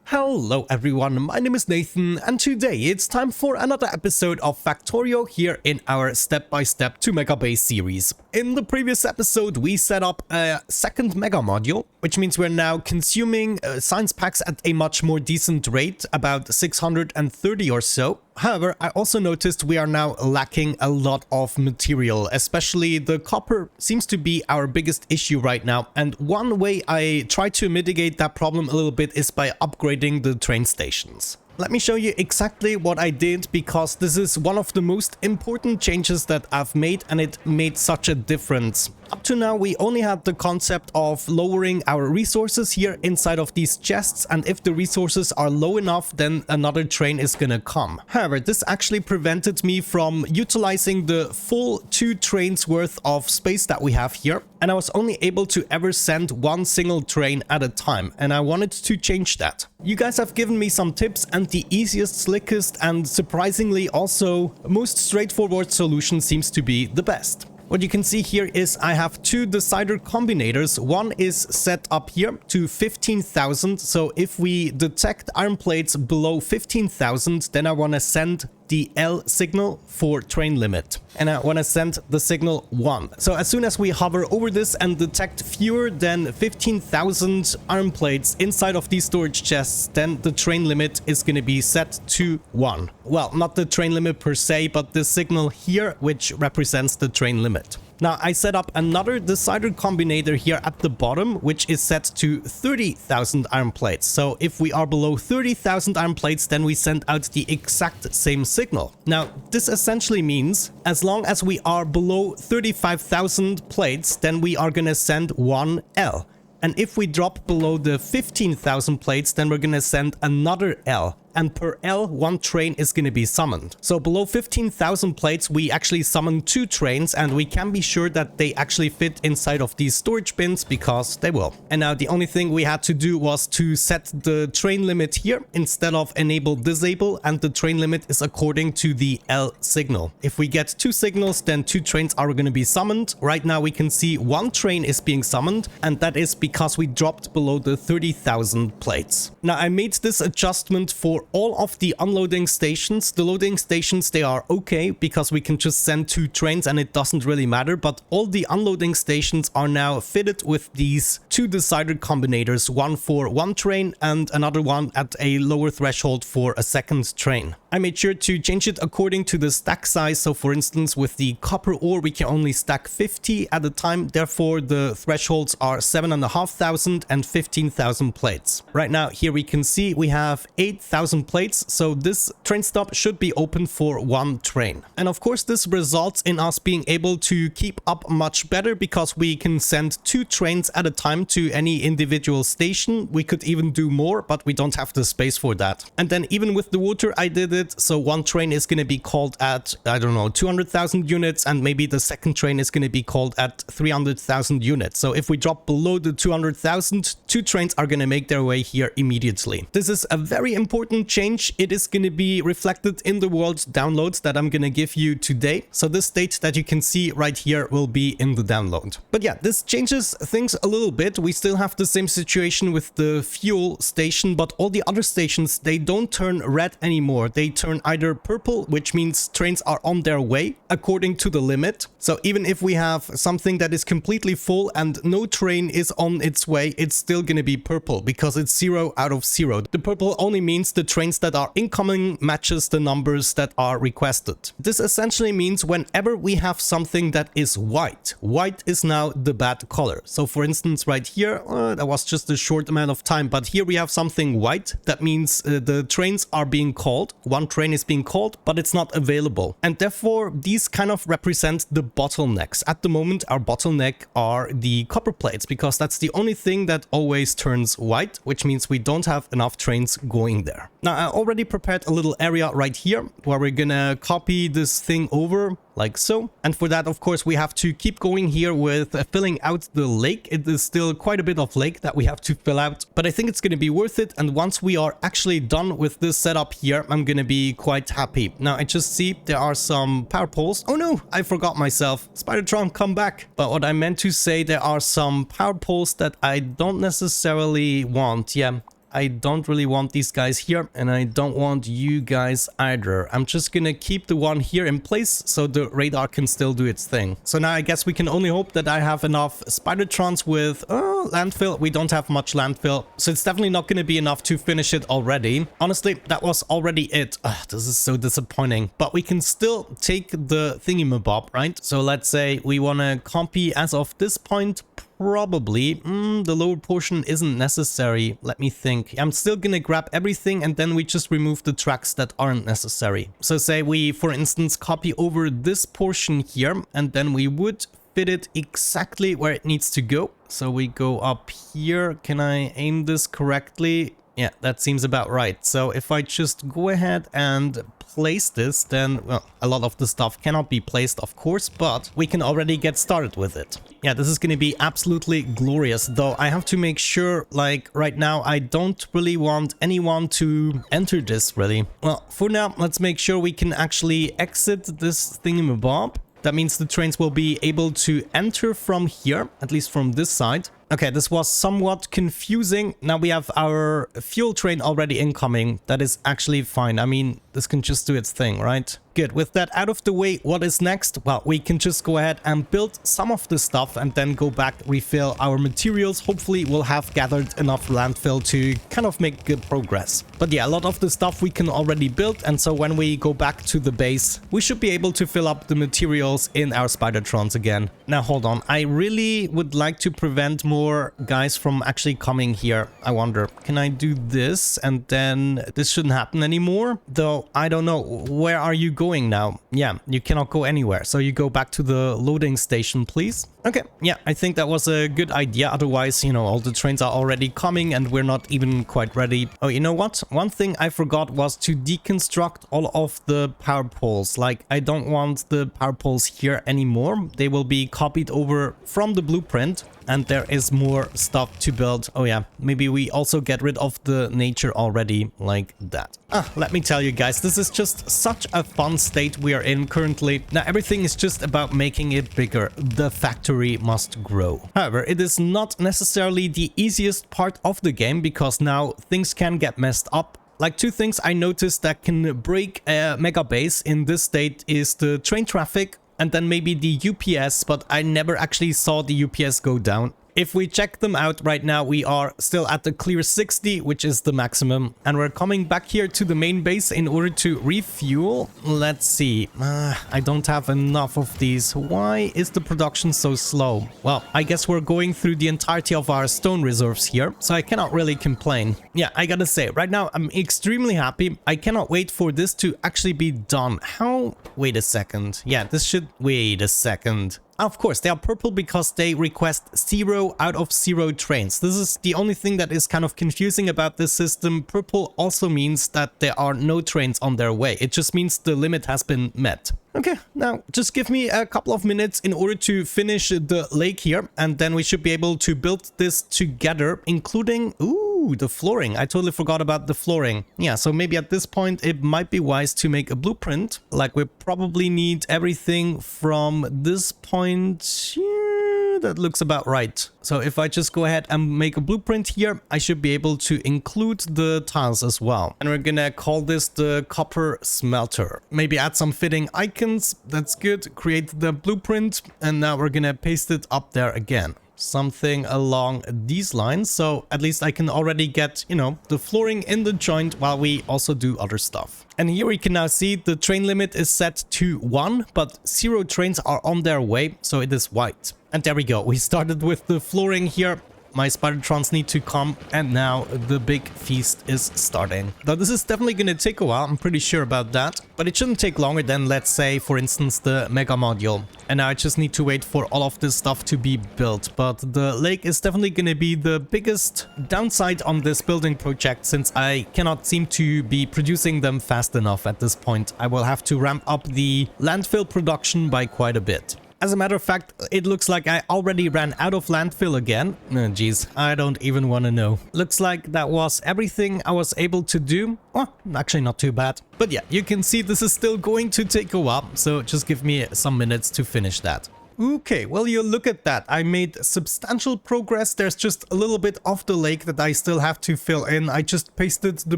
Hello everyone, my name is Nathan and today it's time for another episode of Factorio here in our step-by-step to Megabase series. In the previous episode we set up a second mega module, which means we're now consuming science packs at a much more decent rate, about 630 or so. However, I also noticed we are now lacking a lot of material, especially the copper seems to be our biggest issue right now. And one way I try to mitigate that problem a little bit is by upgrading the train stations. Let me show you exactly what I did, because this is one of the most important changes that I've made and it made such a difference. Up to now we only had the concept of lowering our resources here inside of these chests, and if the resources are low enough then another train is gonna come. However, this actually prevented me from utilizing the full 2 trains worth of space that we have here, and I was only able to ever send one single train at a time, and I wanted to change that. You guys have given me some tips, and the easiest, slickest and surprisingly also most straightforward solution seems to be the best. What you can see here is I have 2 decider combinators. One is set up here to 15,000, so if we detect iron plates below 15,000, then I want to send the L signal for train limit, and I want to send the signal 1. So as soon as we hover over this and detect fewer than 15,000 iron plates inside of these storage chests, then the train limit is going to be set to 1. Well, not the train limit per se, but the signal here, which represents the train limit. Now, I set up another decider combinator here at the bottom, which is set to 30,000 iron plates. So if we are below 30,000 iron plates, then we send out the exact same signal. Now, this essentially means as long as we are below 35,000 plates, then we are going to send 1 L. And if we drop below the 15,000 plates, then we're going to send another L. And per L, 1 train is going to be summoned. So below 15,000 plates, we actually summon 2 trains, and we can be sure that they actually fit inside of these storage bins, because they will. And now the only thing we had to do was to set the train limit here instead of enable disable, and the train limit is according to the L signal. If we get 2 signals, then 2 trains are going to be summoned. Right now we can see 1 train is being summoned, and that is because we dropped below the 30,000 plates. Now I made this adjustment for all of the unloading stations. The loading stations, they are okay because we can just send 2 trains and it doesn't really matter, but all the unloading stations are now fitted with these 2 decider combinators, one for 1 train and another one at a lower threshold for a second train. I made sure to change it according to the stack size. So for instance, with the copper ore, we can only stack 50 at a time. Therefore, the thresholds are 7,500 and 15,000 plates. Right now, here we can see we have 8,000 plates. So this train stop should be open for 1 train. And of course, this results in us being able to keep up much better, because we can send 2 trains at a time to any individual station. We could even do more, but we don't have the space for that. And then even with the water, I did it. So 1 train is going to be called at, I don't know, 200,000 units, and maybe the second train is going to be called at 300,000 units. So if we drop below the 200,000, 2 trains are going to make their way here immediately. This is a very important change. It is going to be reflected in the world downloads that I'm going to give you today. So this state that you can see right here will be in the download. But yeah, this changes things a little bit. We still have the same situation with the fuel station, but all the other stations, they don't turn red anymore. They turn either purple, which means trains are on their way according to the limit. So even if we have something that is completely full and no train is on its way, it's still going to be purple because it's 0 out of 0. The purple only means the trains that are incoming matches the numbers that are requested. This essentially means whenever we have something that is white, white is now the bad color. So for instance, right here, that was just a short amount of time, but here we have something white. That means the trains are being called. 1 train is being called, but it's not available. And therefore, these kind of represent the bottlenecks. At the moment, our bottleneck are the copper plates, because that's the only thing that always turns white, which means we don't have enough trains going there. Now, I already prepared a little area right here where we're gonna copy this thing over like so. And for that, of course, we have to keep going here with filling out the lake. It is still quite a bit of lake that we have to fill out, but I think it's going to be worth it. And once we are actually done with this setup here, I'm going to be quite happy. Now, I just see there are some power poles. Oh no, I forgot myself. Spidertron, come back. But what I meant to say, there are some power poles that I don't necessarily want. Yeah. I don't really want these guys here, and I don't want you guys either. I'm just gonna keep the one here in place so the radar can still do its thing. So now I guess we can only hope that I have enough Spidertrons with landfill. We don't have much landfill, so it's definitely not gonna be enough to finish it already. Honestly, that was already it. This is so disappointing, but we can still take the thingamabob, right? So let's say we want to copy as of this point. Probably the lower portion isn't necessary. Let me think. I'm still gonna grab everything, and then we just remove the tracks that aren't necessary. So say we, for instance, copy over this portion here, and then we would fit it exactly where it needs to go. So we go up here. Can I aim this correctly? Yeah, that seems about right. So if I just go ahead and place this, then, well, a lot of the stuff cannot be placed, of course, but we can already get started with it. Yeah, this is going to be absolutely glorious, though I have to make sure, like, right now, I don't really want anyone to enter this, really. Well, for now, let's make sure we can actually exit this thingamabob. That means the trains will be able to enter from here, at least from this side. Okay, this was somewhat confusing. Now we have our fuel train already incoming. That is actually fine. I mean, this can just do its thing, right? Good. With that out of the way, what is next? Well, we can just go ahead and build some of the stuff and then go back, refill our materials. Hopefully, we'll have gathered enough landfill to kind of make good progress. But yeah, a lot of the stuff we can already build. And so when we go back to the base, we should be able to fill up the materials in our Spidertrons again. Now, hold on. I really would like to prevent more guys from actually coming here. I wonder, can I do this? And then this shouldn't happen anymore. Though, I don't know. Where are you going now? Yeah, you cannot go anywhere. So you go back to the loading station, please. Okay, yeah, I think that was a good idea. Otherwise, you know, all the trains are already coming and we're not even quite ready. Oh, you know what? One thing I forgot was to deconstruct all of the power poles. Like, I don't want the power poles here anymore. They will be copied over from the blueprint. And there is more stuff to build. Oh yeah, maybe we also get rid of the nature already like that. Let me tell you guys, this is just such a fun state we are in currently. Now everything is just about making it bigger. The factory must grow. However, it is not necessarily the easiest part of the game because now things can get messed up. Like two things I noticed that can break a Megabase in this state is the train traffic and then maybe the UPS, but I never actually saw the UPS go down. If we check them out right now, we are still at the clear 60, which is the maximum. And we're coming back here to the main base in order to refuel. Let's see. I don't have enough of these. Why is the production so slow? Well, I guess we're going through the entirety of our stone reserves here, so I cannot really complain. Yeah, I gotta say, right now I'm extremely happy. I cannot wait for this to actually be done. How? Wait a second. Yeah, this should... Wait a second. Of course, they are purple because they request 0 out of 0 trains. This is the only thing that is kind of confusing about this system. Purple also means that there are no trains on their way. It just means the limit has been met. Okay, now just give me a couple of minutes in order to finish the lake here, and then we should be able to build this together, including... Ooh, the flooring. I totally forgot about the flooring. Yeah, so maybe at this point it might be wise to make a blueprint. Like, we probably need everything from this point. Yeah, that looks about right. So if I just go ahead and make a blueprint here, I should be able to include the tiles as well. And we're gonna call this the copper smelter. Maybe add some fitting icons. That's good. Create the blueprint. And now we're gonna paste it up there again. Something along these lines, so at least I can already get, you know, the flooring in the joint while we also do other stuff. And here we can now see the train limit is set to 1, but 0 trains are on their way, so it is white. And there we go. We started with the flooring here. My Spidertrons need to come, and now the big feast is starting. Though this is definitely going to take a while, I'm pretty sure about that. But it shouldn't take longer than, let's say, for instance, the Mega Module. And now I just need to wait for all of this stuff to be built. But the lake is definitely going to be the biggest downside on this building project, since I cannot seem to be producing them fast enough at this point. I will have to ramp up the landfill production by quite a bit. As a matter of fact, it looks like I already ran out of landfill again. Geez, I don't even want to know. Looks like that was everything I was able to do. Well, actually not too bad. But yeah, you can see this is still going to take a while, so just give me some minutes to finish that. Okay, well, you look at that. I made substantial progress. There's just a little bit of the lake that I still have to fill in. I just pasted the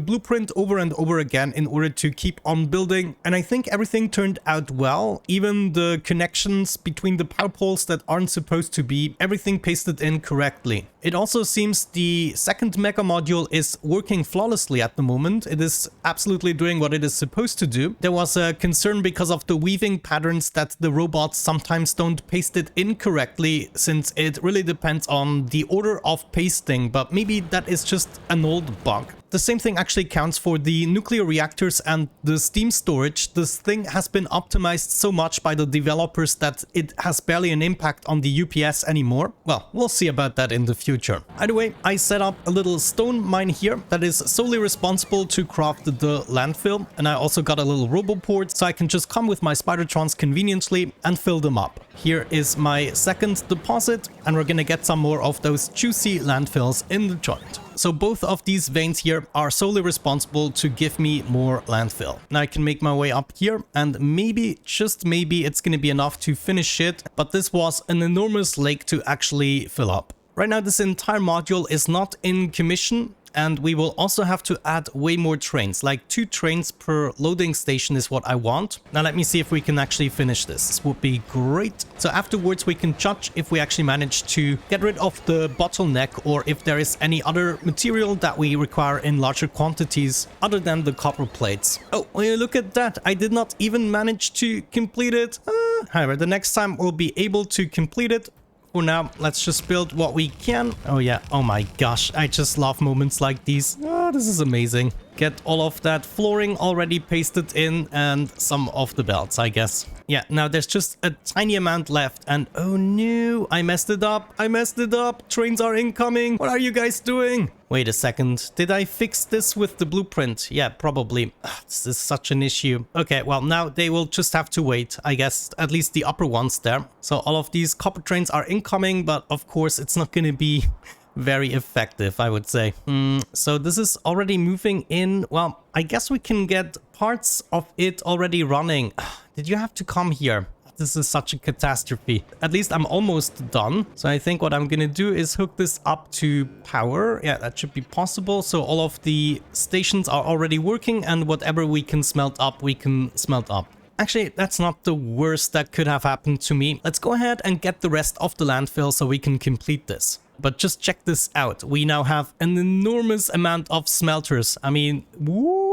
blueprint over and over again in order to keep on building. And I think everything turned out well. Even the connections between the power poles that aren't supposed to be, everything pasted in correctly. It also seems the second mega module is working flawlessly at the moment. It is absolutely doing what it is supposed to do. There was a concern because of the weaving patterns that the robots sometimes don't paste it incorrectly, since it really depends on the order of pasting, but maybe that is just an old bug. The same thing actually counts for the nuclear reactors and the steam storage. This thing has been optimized so much by the developers that it has barely an impact on the UPS anymore. Well, we'll see about that in the future. Either way, I set up a little stone mine here that is solely responsible to craft the landfill, and I also got a little roboport so I can just come with my Spidertrons conveniently and fill them up. Here is my second deposit, and we're gonna get some more of those juicy landfills in the joint. So both of these veins here are solely responsible to give me more landfill. Now I can make my way up here, and maybe, just maybe, it's going to be enough to finish it, but this was an enormous lake to actually fill up. Right now this entire module is not in commission, and we will also have to add way more trains. Like 2 trains per loading station is what I want. Now let me see if we can actually finish this. This would be great. So afterwards we can judge if we actually manage to get rid of the bottleneck, or if there is any other material that we require in larger quantities other than the copper plates. Oh, well, look at that. I did not even manage to complete it. However, the next time we'll be able to complete it. For now, let's just build what we can. Oh yeah, oh my gosh, I just love moments like these. Oh, this is amazing. Get all of that flooring already pasted in, and some of the belts, I guess. Yeah, now there's just a tiny amount left, and oh no, I messed it up. I messed it up. Trains are incoming. What are you guys doing? Wait a second. Did I fix this with the blueprint? Yeah, probably. Ugh, this is such an issue. Okay, well, now they will just have to wait. I guess at least the upper ones there. So all of these copper trains are incoming, but of course it's not going to be very effective, I would say. So this is already moving in. Well, I guess we can get parts of it already running. Did you have to come here? This is such a catastrophe. At least I'm almost done. So I think what I'm gonna do is hook this up to power. Yeah, that should be possible. So all of the stations are already working, and whatever we can smelt up, we can smelt up. Actually, that's not the worst that could have happened to me. Let's go ahead and get the rest of the landfill so we can complete this. But just check this out. We now have an enormous amount of smelters. I mean, woo!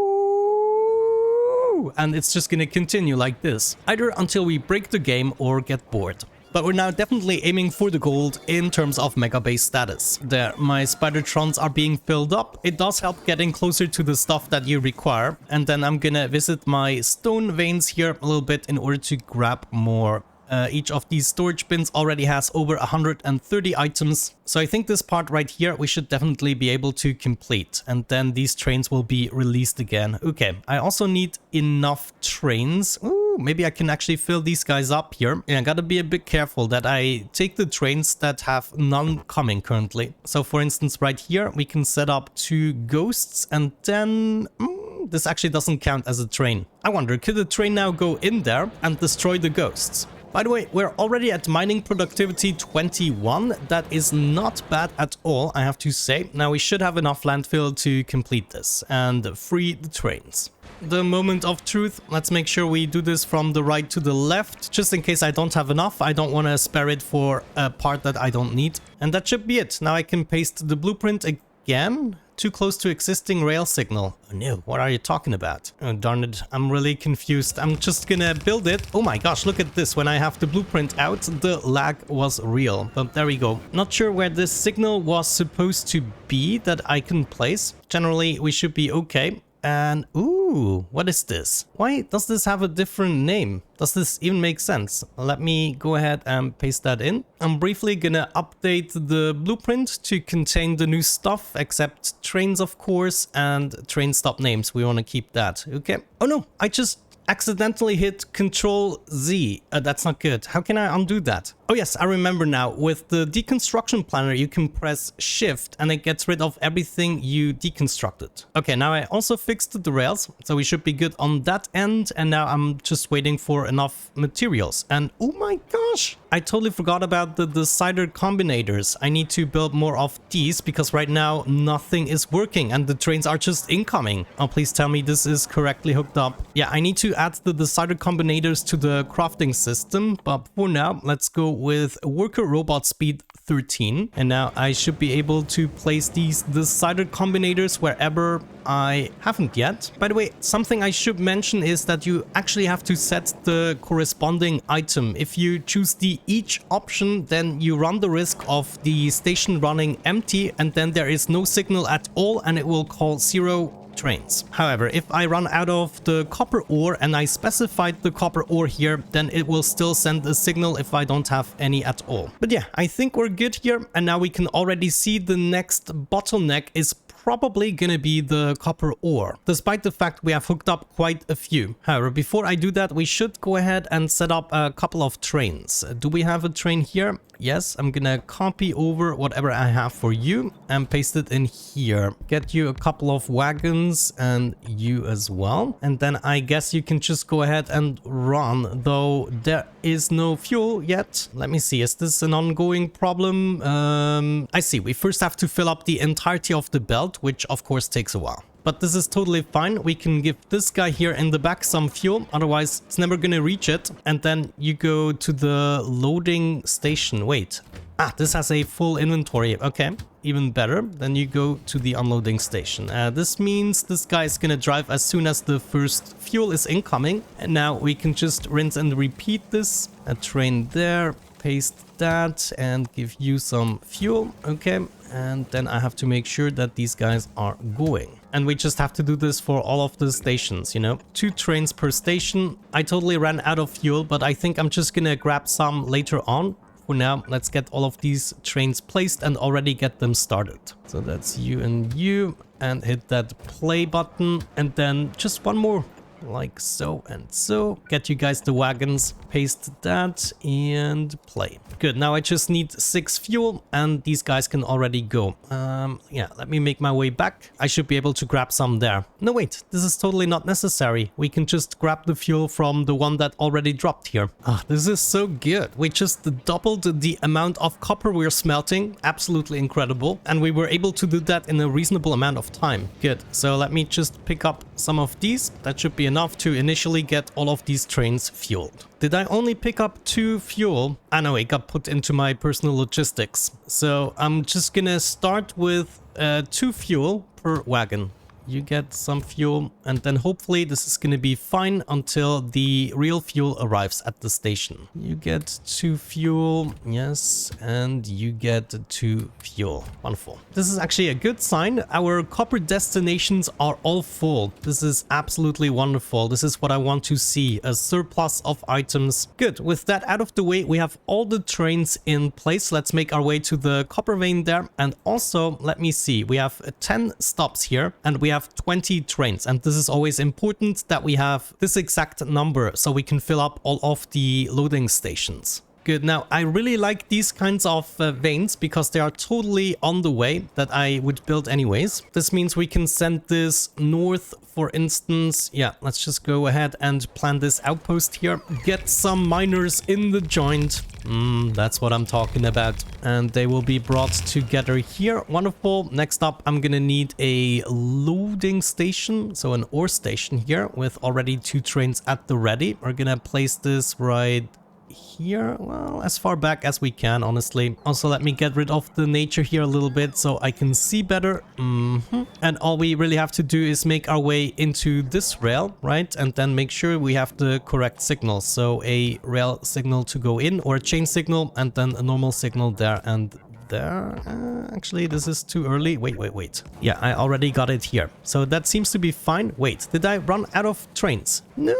And it's just gonna continue like this, either until we break the game or get bored. But we're now definitely aiming for the gold in terms of Megabase status. There, my Spidertrons are being filled up. It does help getting closer to the stuff that you require. And then I'm gonna visit my stone veins here a little bit in order to grab more. Each of these storage bins already has over 130 items. So I think this part right here we should definitely be able to complete. And then these trains will be released again. Okay, I also need enough trains. Ooh, maybe I can actually fill these guys up here. Yeah, I gotta be a bit careful that I take the trains that have none coming currently. So for instance, right here, we can set up 2 ghosts, and then this actually doesn't count as a train. I wonder, could the train now go in there and destroy the ghosts? By the way, we're already at mining productivity 21. That is not bad at all, I have to say. Now we should have enough landfill to complete this and free the trains. The moment of truth. Let's make sure we do this from the right to the left, just in case I don't have enough. I don't want to spare it for a part that I don't need. And that should be it. Now I can paste the blueprint again. Too close to existing rail signal. Oh no, what are you talking about? Oh darn it, I'm really confused. I'm just gonna build it. Oh my gosh, look at this. When I have the blueprint out, the lag was real. But there we go. Not sure where this signal was supposed to be that I can place. Generally, we should be okay. And ooh, what is this? Why does this have a different name? Does this even make sense? Let me go ahead and paste that in. I'm briefly gonna update the blueprint to contain the new stuff, except trains, of course, and train stop names. We want to keep that. Okay. Oh no, I just accidentally hit Control Z. That's not good. How can I undo that? Oh yes, I remember now. With the deconstruction planner, you can press shift and it gets rid of everything you deconstructed. Okay, now I also fixed the rails, so we should be good on that end. And now I'm just waiting for enough materials. And oh my gosh, I totally forgot about the decider combinators. I need to build more of these because right now nothing is working and the trains are just incoming. Oh, please tell me this is correctly hooked up. Yeah, I need to add the decider combinators to the crafting system, but for now, let's go with worker robot speed 13. And now I should be able to place these decider combinators wherever I haven't yet. By the way, something I should mention is that you actually have to set the corresponding item. If you choose the each option, then you run the risk of the station running empty and then there is no signal at all and it will call 0 trains. However, if I run out of the copper ore and I specified the copper ore here, then it will still send a signal if I don't have any at all. But yeah, I think we're good here. And now we can already see the next bottleneck is probably gonna be the copper ore, despite the fact we have hooked up quite a few. However, before I do that, we should go ahead and set up a couple of trains. Do we have a train here? Yes, I'm gonna copy over whatever I have for you and paste it in here. Get you a couple of wagons and you as well. And then I guess you can just go ahead and run, though there is no fuel yet. Let me see, is this an ongoing problem? I see, we first have to fill up the entirety of the belt, which of course takes a while. But this is totally fine. We can give this guy here in the back some fuel. Otherwise, it's never going to reach it. And then you go to the loading station. Wait. Ah, this has a full inventory. Okay, even better. Then you go to the unloading station. This means this guy is going to drive as soon as the first fuel is incoming. And now we can just rinse and repeat this. A train there. Paste that and give you some fuel. Okay. And then I have to make sure that these guys are going. And we just have to do this for all of the stations, you know. 2 trains per station. I totally ran out of fuel, but I think I'm just gonna grab some later on. For now, let's get all of these trains placed and already get them started. So that's you and hit that play button. And then just one more. Like so and so. Get you guys the wagons, paste that and play. Good, now I just need 6 fuel and these guys can already go. Yeah, let me make my way back. I should be able to grab some there. No, wait, this is totally not necessary. We can just grab the fuel from the one that already dropped here. Ah, this is so good. We just doubled the amount of copper we're smelting. Absolutely incredible. And we were able to do that in a reasonable amount of time. Good, so let me just pick up some of these. That should be enough to initially get all of these trains fueled. Did I only pick up 2 fuel? I know it got put into my personal logistics. So I'm just gonna start with 2 fuel per wagon. You get some fuel and then hopefully this is going to be fine until the real fuel arrives at the station. You get 2 fuel, yes, and you get 2 fuel. Wonderful. This is actually a good sign. Our copper destinations are all full. This is absolutely wonderful. This is what I want to see, a surplus of items. Good. With that out of the way, we have all the trains in place. Let's make our way to the copper vein there. And also, let me see, we have 10 stops here and we have 20 trains, and this is always important that we have this exact number so we can fill up all of the loading stations. Good. Now, I really like these kinds of veins because they are totally on the way that I would build anyways. This means we can send this north, for instance. Yeah, let's just go ahead and plan this outpost here. Get some miners in the joint. That's what I'm talking about. And they will be brought together here. Wonderful. Next up, I'm gonna need a loading station. So an ore station here with already 2 trains at the ready. We're gonna place this right here, well, as far back as we can, honestly. Also, let me get rid of the nature here a little bit so I can see better. And all we really have to do is make our way into this rail, right? And then make sure we have the correct signal. So a rail signal to go in, or a chain signal, and then a normal signal there and there. Actually, this is too early. Wait. Yeah, I already got it here. So that seems to be fine. Wait, did I run out of trains? No!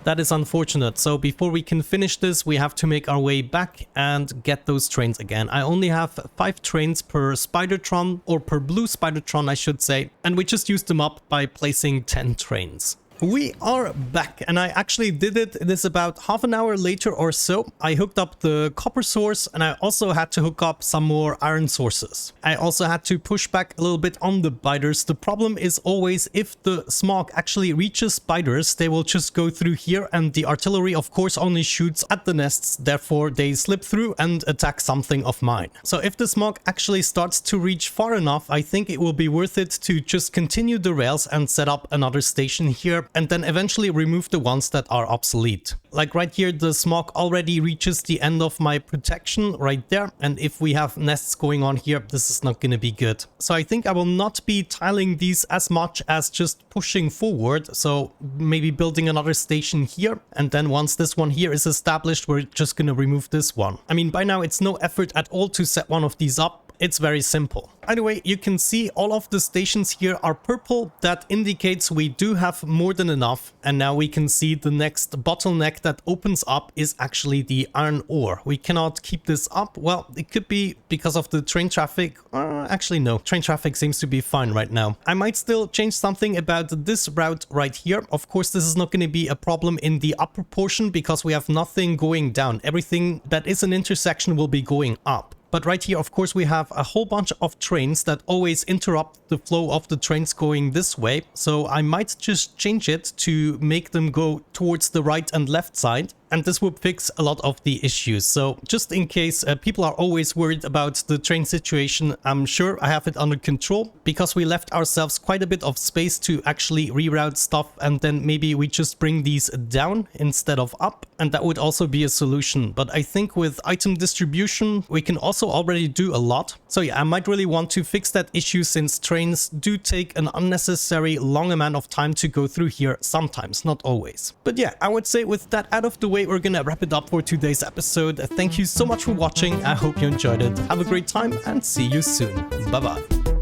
That is unfortunate. So before we can finish this, we have to make our way back and get those trains again. I only have 5 trains per Spidertron, or per blue Spidertron, I should say. And we just used them up by placing 10 trains. We are back, and I actually did it. It is about half an hour later or so. I hooked up the copper source, and I also had to hook up some more iron sources. I also had to push back a little bit on the biters. The problem is always if the smog actually reaches biters, they will just go through here, and the artillery of course only shoots at the nests, therefore they slip through and attack something of mine. So if the smog actually starts to reach far enough, I think it will be worth it to just continue the rails and set up another station here, and then eventually remove the ones that are obsolete. Like right here, the smog already reaches the end of my protection right there, and if we have nests going on here, this is not going to be good. So I think I will not be tiling these as much as just pushing forward, so maybe building another station here, and then once this one here is established, we're just going to remove this one. I mean, by now it's no effort at all to set one of these up. It's very simple. Anyway, you can see all of the stations here are purple. That indicates we do have more than enough. And now we can see the next bottleneck that opens up is actually the iron ore. We cannot keep this up. Well, it could be because of the train traffic. Actually, no. Train traffic seems to be fine right now. I might still change something about this route right here. Of course, this is not going to be a problem in the upper portion because we have nothing going down. Everything that is an intersection will be going up. But right here, of course, we have a whole bunch of trains that always interrupt the flow of the trains going this way. So I might just change it to make them go towards the right and left side. And this would fix a lot of the issues. So just in case people are always worried about the train situation, I'm sure I have it under control because we left ourselves quite a bit of space to actually reroute stuff, and then maybe we just bring these down instead of up, and that would also be a solution. But I think with item distribution, we can also already do a lot. So yeah, I might really want to fix that issue since trains do take an unnecessary long amount of time to go through here sometimes, not always. But yeah, I would say with that out of the way, we're gonna wrap it up for today's episode. Thank you so much for watching. I hope you enjoyed it. Have a great time and see you soon. Bye bye.